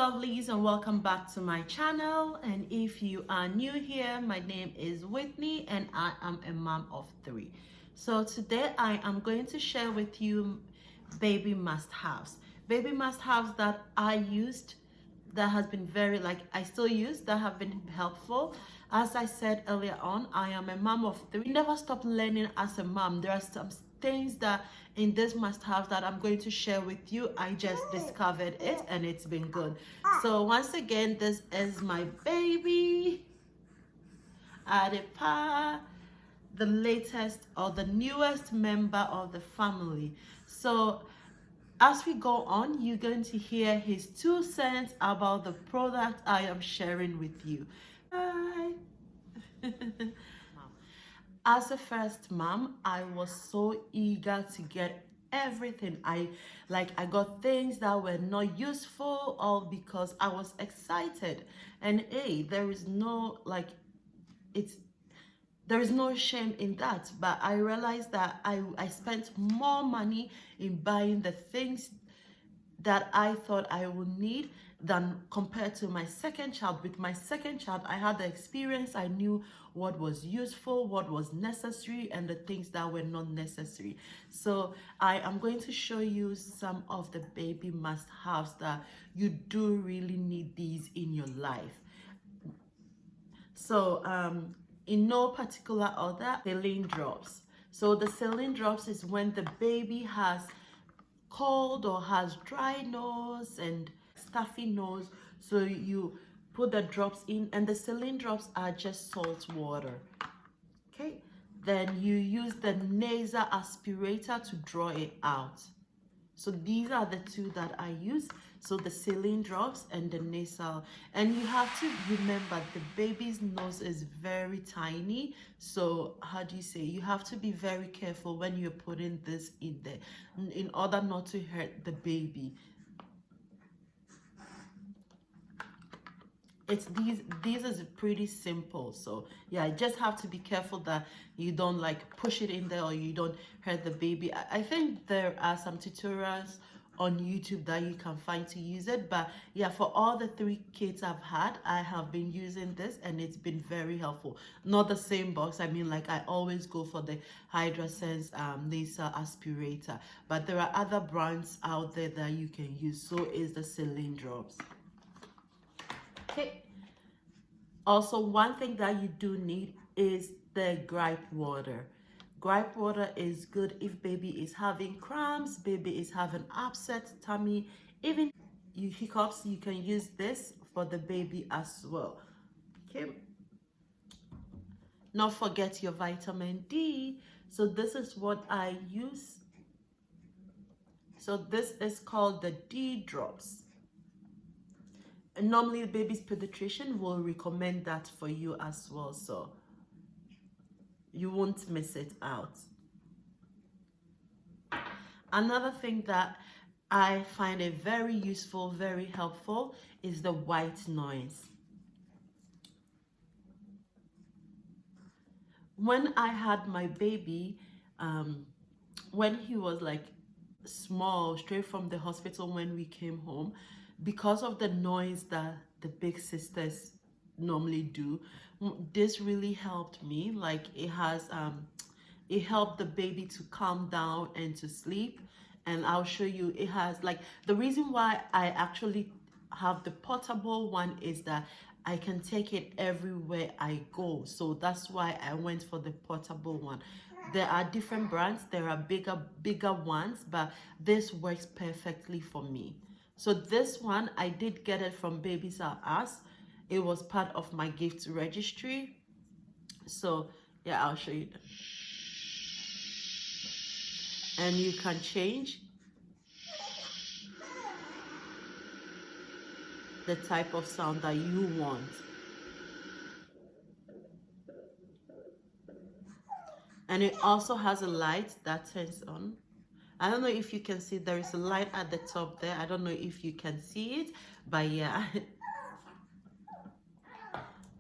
lovelies, and welcome back to my channel. And if you are new here, my name is Whitney and I am a mom of 3. So today I am going to share with you baby must-haves that I used, that has been very, I still use, that have been helpful. As I said earlier on, I am a mom of 3. Never stop learning as a mom. There are some things that in this must-have that I'm going to share with you. I just discovered it and it's been good. So once again, this is my baby Adipa, the latest or the newest member of the family. So as we go on, you're going to hear his 2 cents about the product I am sharing with you. Bye. As a first mom, I was so eager to get everything. I got things that were not useful, all because I was excited. And there is no there is no shame in that. But I realized that I spent more money in buying the things that I thought I would need than compared to my second child. With my second child, I had the experience. I knew what was useful, what was necessary, and the things that were not necessary. So I am going to show you some of the baby must-haves that you do really need these in your life. So in no particular order, saline drops. So the saline drops is when the baby has cold or has dry nose and stuffy nose, so you put the drops in, and the saline drops are just salt water. Okay, then you use the nasal aspirator to draw it out. So these are the 2 that I use, so the saline drops and the nasal. And you have to remember the baby's nose is very tiny, so you have to be very careful when you're putting this in there in order not to hurt the baby. These is pretty simple, so yeah, I just have to be careful that you don't push it in there or you don't hurt the baby. I think there are some tutorials on YouTube that you can find to use it, but yeah, for all the 3 kids I've had, I have been using this and it's been very helpful. Not the same box, I mean, I always go for the hydrasense nasal aspirator, but there are other brands out there that you can use. So is the saline drops. Okay. Also, one thing that you do need is the Gripe water. Gripe water is good if baby is having cramps, baby is having upset tummy, even you hiccups, you can use this for the baby as well. Okay. Not forget your vitamin D. So this is what I use. So this is called the D drops. And normally the baby's pediatrician will recommend that for you as well, so you won't miss it out. Another thing that I find it very useful, very helpful, is the white noise. When I had my baby, when he was small, straight from the hospital when we came home, because of the noise that the big sisters normally do, this really helped me. It helped the baby to calm down and to sleep. And I'll show you, it has the reason why I actually have the portable one is that I can take it everywhere I go. So that's why I went for the portable one. There are different brands, there are bigger ones, but this works perfectly for me. So this one, I did get it from Babies R Us. It was part of my gift registry. So yeah, I'll show you that. And you can change the type of sound that you want. And it also has a light that turns on. I don't know if you can see, there is a light at the top there. I don't know if you can see it, but yeah.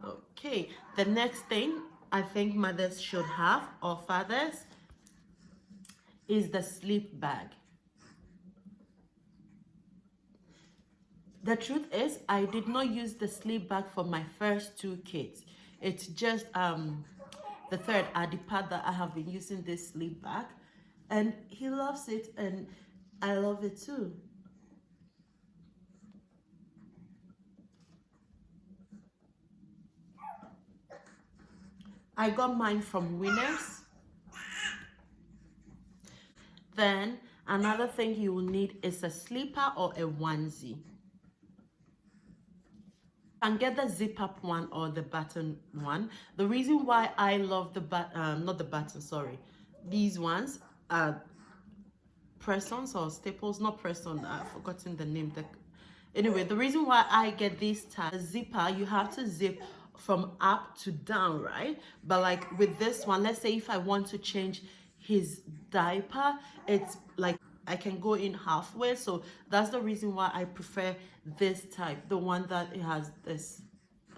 Okay, the next thing I think mothers should have, or fathers, is the sleep bag. The truth is, I did not use the sleep bag for my first two kids. It's just the third Adipad that I have been using this sleep bag, and he loves it, and I love it too. I got mine from Winners. Then another thing you will need is a sleeper or a onesie. And get the zip up one or the button one. The reason why I love the not the button, sorry, these ones are press-ons or staples, not press-on, I've forgotten the name. Anyway, the reason why I get this type, the zipper, you have to zip from up to down, right? But like with this one, let's say if I want to change his diaper, it's like I can go in halfway. So that's the reason why I prefer this type, the one that it has this,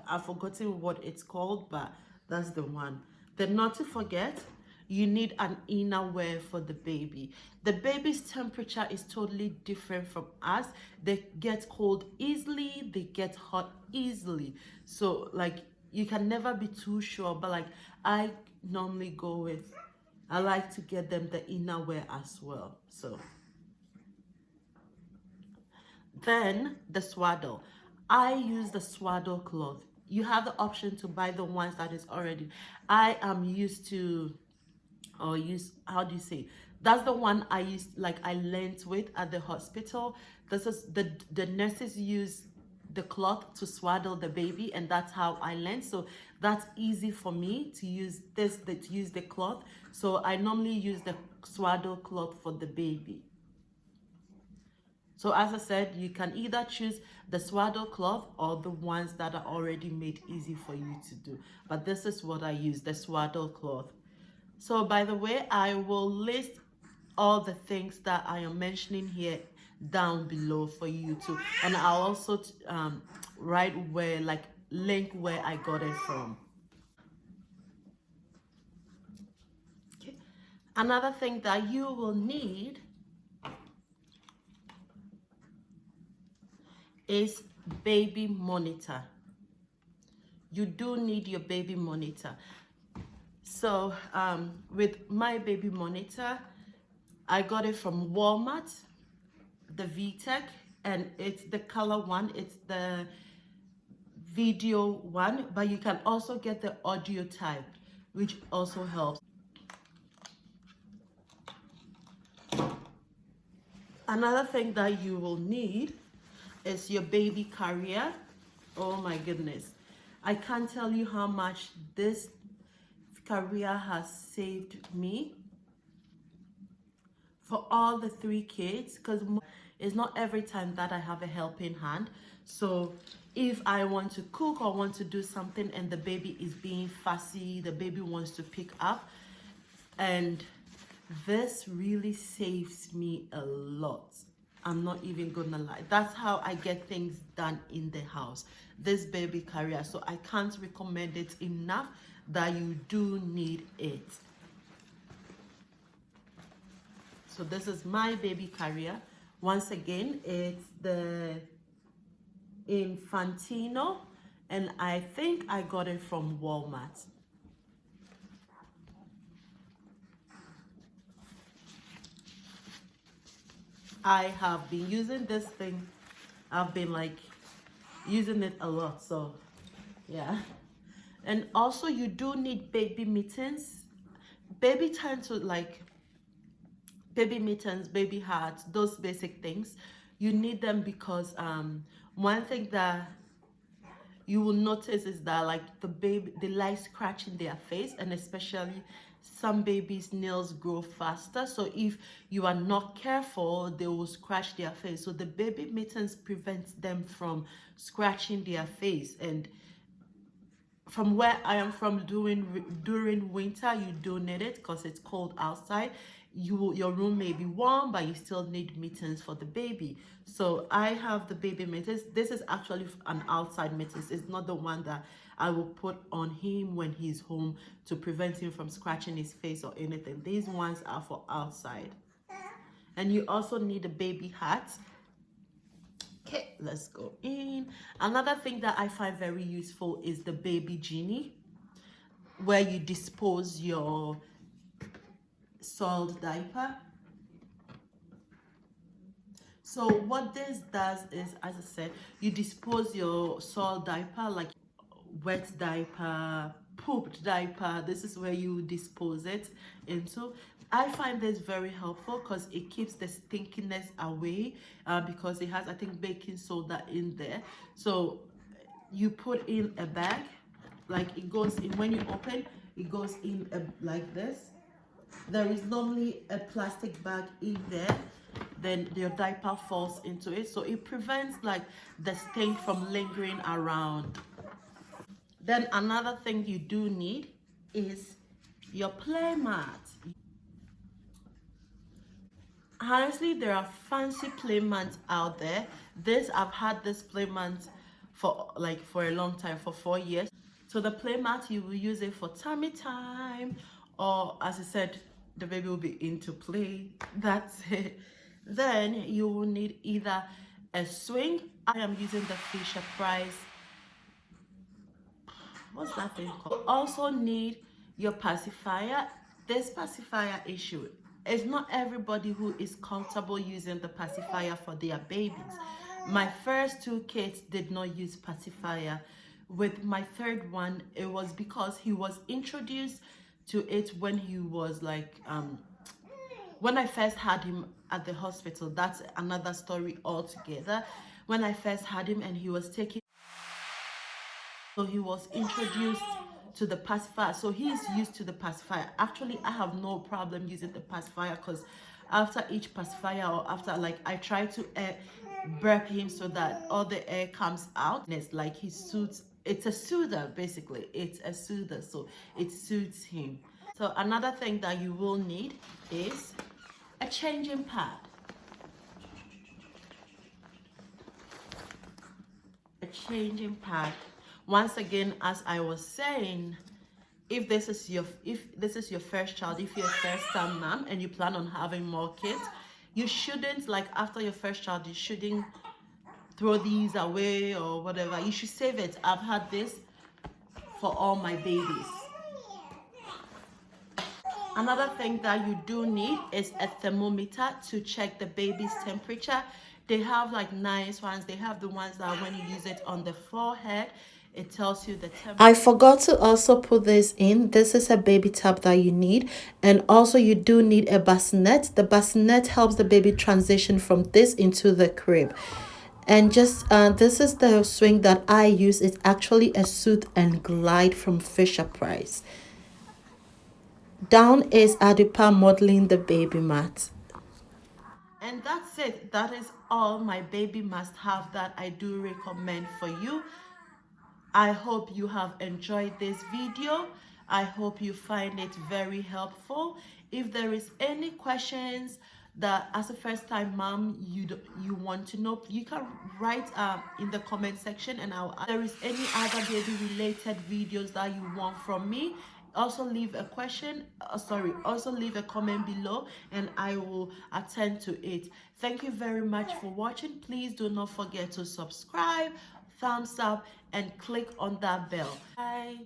I've forgotten what it's called, but that's the one. Then not to forget, you need an inner wear for the baby. The baby's temperature is totally different from us. They get cold easily, they get hot easily. So like you can never be too sure, but like I normally go with, I like to get them the inner wear as well. So then the swaddle. I use the swaddle cloth. You have the option to buy the ones that is already. I am used to, or use, how do you say, that's the one I used, like I learned with at the hospital. This is the nurses use the cloth to swaddle the baby, and that's how I learned. So that's easy for me to use this, to use the cloth. So I normally use the swaddle cloth for the baby. So as I said, you can either choose the swaddle cloth or the ones that are already made easy for you to do. But this is what I use, the swaddle cloth. So by the way, I will list all the things that I am mentioning here down below for you to, and I'll also write where, like link where I got it from. Okay. Another thing that you will need is baby monitor. You do need your baby monitor. So with my baby monitor, I got it from Walmart, the VTech, and it's the color one, it's the video one, but you can also get the audio type, which also helps. Another thing that you will need is your baby carrier. Oh my goodness, I can't tell you how much this carrier has saved me for all the three kids, because it's not every time that I have a helping hand. So if I want to cook or want to do something and the baby is being fussy, the baby wants to pick up, and this really saves me a lot. I'm not even gonna lie. That's how I get things done in the house, this baby carrier. So I can't recommend it enough that you do need it. So this is my baby carrier. Once again, it's the Infantino, and I think I got it from Walmart. I have been using this thing. I've been like using it a lot, so yeah. And also you do need baby mittens. Baby tend to like baby mittens, baby hats, those basic things. You need them because one thing that you will notice is that like the baby, they like scratching their face, and especially some babies' nails grow faster. So if you are not careful, they will scratch their face. So the baby mittens prevents them from scratching their face. And from where I am from, during winter, you do need it because it's cold outside. Your room may be warm, but you still need mittens for the baby. So I have the baby mittens. This is actually an outside mittens. It's not the one that I will put on him when he's home to prevent him from scratching his face or anything. These ones are for outside. And you also need a baby hat. Okay, let's go in. Another thing that I find very useful is the baby Genie, where you dispose your soiled diaper. So what this does is, as I said, you dispose your soiled diaper, like wet diaper, pooped diaper. This is where you dispose it into. I find this very helpful because it keeps the stinkiness away, because it has, I think, baking soda in there. So you put in a bag, like it goes in, when you open it goes in like this. There is normally a plastic bag in there, then your diaper falls into it, so it prevents like the stain from lingering around. Then another thing you do need is your Playmat. Honestly, there are fancy Playmats out there. I've had this Playmat for a long time, for 4 years. So the Playmat, you will use it for tummy time, or as I said, the baby will be into play. That's it. Then you will need either a swing. I am using the Fisher Price, what's that thing called? You also need your pacifier. This pacifier issue, it's not everybody who is comfortable using the pacifier for their babies. My first two kids did not use pacifier. With my third one, it was because he was introduced to it when he was like when I first had him at the hospital. That's another story altogether. When I first had him and he was taking, so he was introduced to the pacifier, so he's used to the pacifier. Actually, I have no problem using the pacifier because after each pacifier, or after, like, I try to burp him so that all the air comes out, and it's like he soothes. It's a soother, basically. It's a soother, so it soothes him. So another thing that you will need is a changing pad. A changing pad. Once again, as I was saying, if this is your first child, if you're a first-time mom and you plan on having more kids, you shouldn't, like, after your first child, you shouldn't throw these away or whatever. You should save it. I've had this for all my babies. Another thing that you do need is a thermometer to check the baby's temperature. They have like nice ones. They have the ones that when you use it on the forehead, it tells you the temperature. I forgot to also put this in. This is a baby tap that you need. And also you do need a bassinet. The bassinet helps the baby transition from this into the crib. And just this is the swing that I use. It's actually a Soothe and Glide from Fisher Price. Down is Adipa modeling the baby mat. And that's it. That is all my baby must have that I do recommend for you. I hope you have enjoyed this video. I hope you find it very helpful. If there is any questions that as a first-time mom you want to know, you can write in the comment section, and if there is any other baby related videos that you want from me, also leave a question, also leave a comment below and I will attend to it. Thank you very much for watching. Please do not forget to subscribe, thumbs up, and click on that bell. Bye.